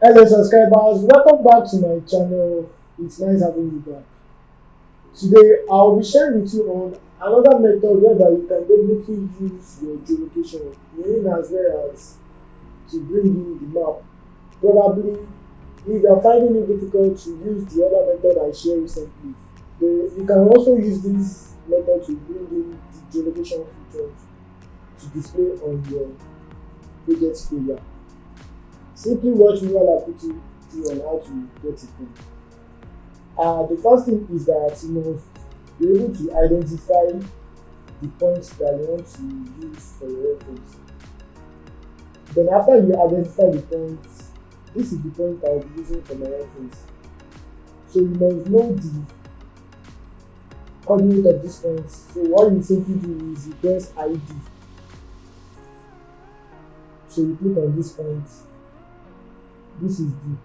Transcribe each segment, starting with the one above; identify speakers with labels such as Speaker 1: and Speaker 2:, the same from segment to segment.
Speaker 1: Hello subscribers, welcome back to my channel. It's nice having you back. Today I'll be sharing with you on another method whereby you can definitely use your geolocation, meaning as well as to bring in the map. Probably if you are finding it difficult to use the other method I shared recently, you can also use this method to bring in the geolocation features to display on your project area. Simply watch me while I put you through on how to get it done. The first thing is that you must be able to identify the points that you want to use for your reference. Then after you identify the points, this is the point I'll be using for my reference. So you must know the coordinate of this point. So what you simply do is you press ID. So you click on this point. This is the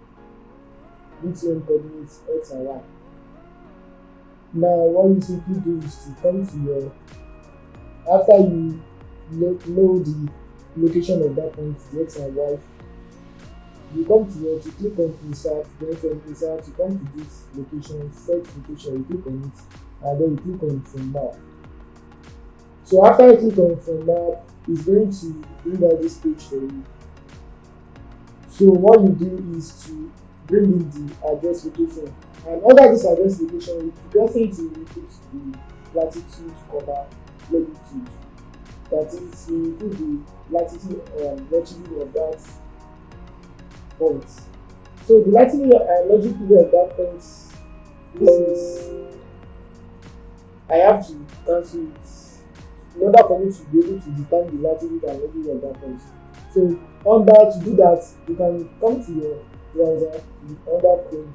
Speaker 1: BTM coordinates X and Y. Now what you simply do is to come to your, after you know the location of that point, the X and Y, you come to your, to click on insert, then from insert you come to this location, set location, you click on it, and then you click on from map. So after you click on from map, it's going to bring out this page for you. So what you do is to bring in the address location, and under this address location, you just need to input the latitude, comma, longitude. That is, you input the latitude and longitude of that point. So the latitude and longitude of that point, this is, I have to cancel it in order for me to be able to determine the latitude and longitude of that point. So to do that, you can come to your browser, under Chrome,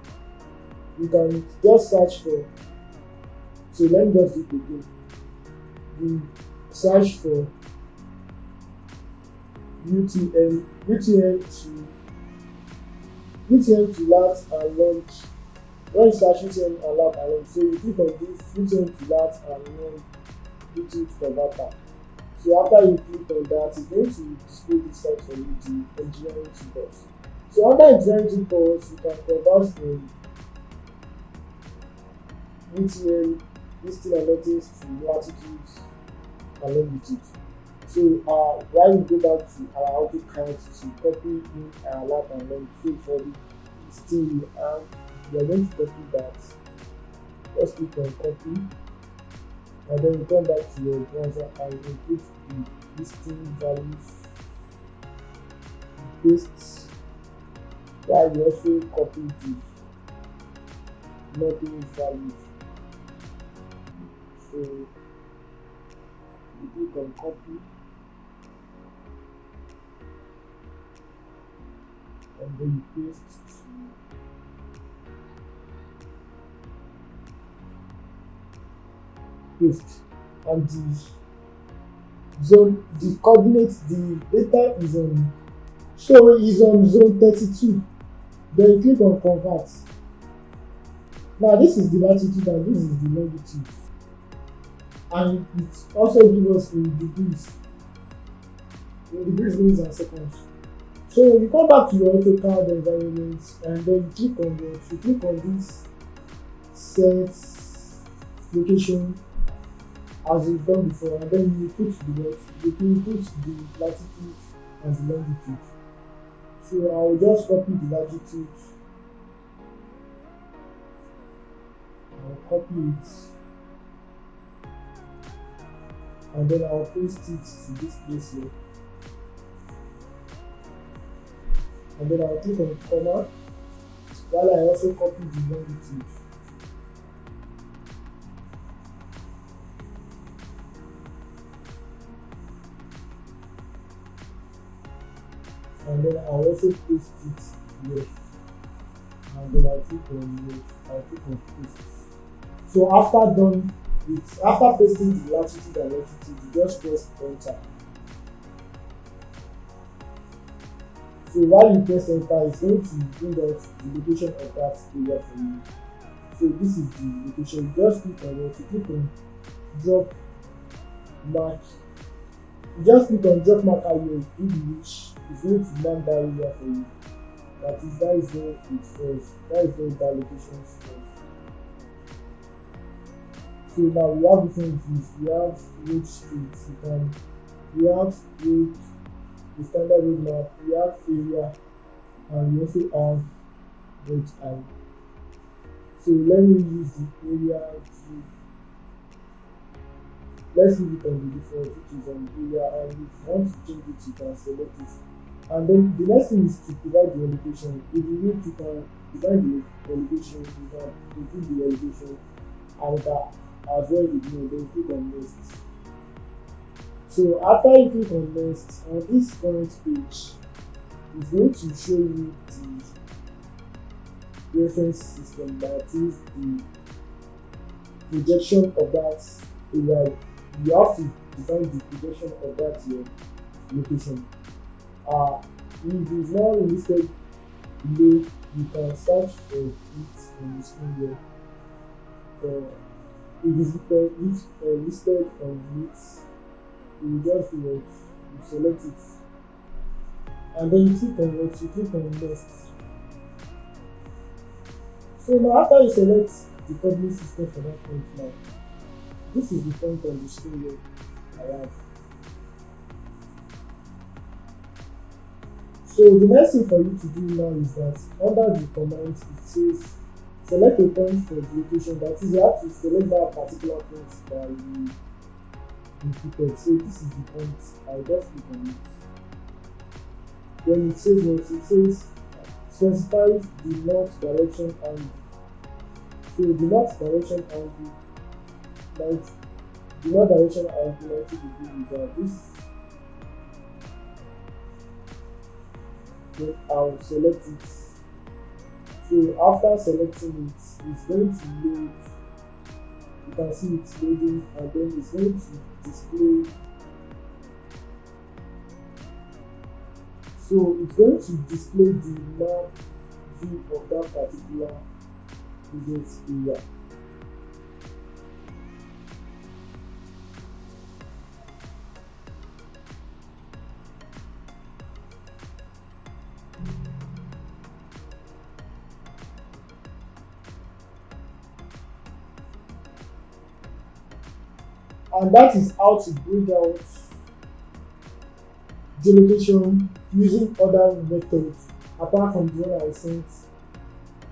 Speaker 1: you can just search for, so let me just do it again. You search for UTM to lat and launch. When you search UTM and lat and launch, so you click on this UTM to lat and launch Bluetooth converter. So after you click on that, it's going to display this type for you, the engineering toolbox. So under engineering toolbox, you can convert from UTM, listing and notice to latitude and longitude. So while we go back to our AutoCAD to copy in our lat and longitude for the still we are going to copy that. Just click on copy. And then you come back to your browser and input the listing values, paste, while you also copy the mapping values. So you click on copy, and then you paste and the coordinates, the data is on, so is on zone 32. Then you click on convert. Now this is the latitude and this is the longitude, and it also gives us in degrees minutes and seconds. So you come back to your AutoCAD environment and then you click on this set location as you've done before, and then you put the latitude and the longitude. So I'll just copy the latitude, I'll copy it, and then I'll paste it to this place here, and then I'll click on comma while I also copy the longitude. And then I'll also paste it here, and then I'll click on paste. So after pasting the latitude and longitude, you just press enter. So while you press enter, it's going to bring out the location of that area for you. So this is the location. You just click on it, you click on drop mark. You just click on drop marker here, which is going to mark that area for you. That is where it falls. That is where that location falls. So now we have different views. We have road streets. We have road, the standard road map. We have area, and we also have road eye. So let me use the area view. Let's leave it on the default, which is on area, and if you want to change it, you can select it. And then the next thing is to provide the elevation. If you need, you can define the elevation, you can include the elevation, and as well ignore, then click on next. So after you click on next, on this current page, it's going to show you the reference system, that is the projection of that area. You have to define the projection of that your location. If it's not listed below, you can search for it on the screen here. If it's listed on it, you just do what, you select it, and then you click on what, you click on next. So now after you select the coordinate system for that point, now this is the point on the screen here I have. So the next thing for you to do now is that under the command it says select a point for the location. That is, you have to select that particular point that you inputted. So this is the point. I'll just click on it. Then it says what? It says specify the north direction angle. So the north direction angle, like the north direction angle 90 degrees is this. Then I'll select it. So after selecting it, it's going to load. You can see it's loading, and then it's going to display. So it's going to display the map view of that particular business area. And that is how to bring out geolocation using other methods apart from the one I sent,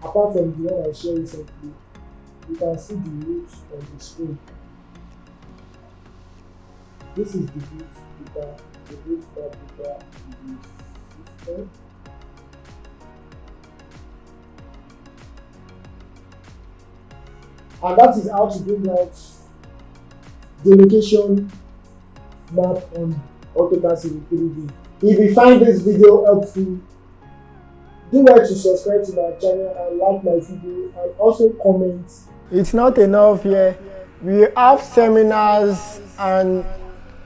Speaker 1: apart from the one I shared recently. You can see the route on the screen. This is the route data, the route that data in the system. And that is how to bring out the location map on AutoCAD Civil 3D. If you find this video helpful, do like to subscribe to my channel and like my video, and also comment.
Speaker 2: It's not enough here. We have seminars and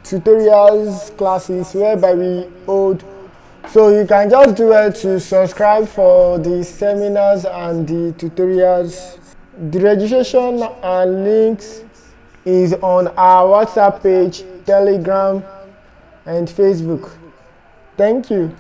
Speaker 2: tutorials classes whereby we hold. So you can just do it to subscribe for the seminars and the tutorials. The registration and links is on our WhatsApp page, Telegram, and Facebook. Thank you.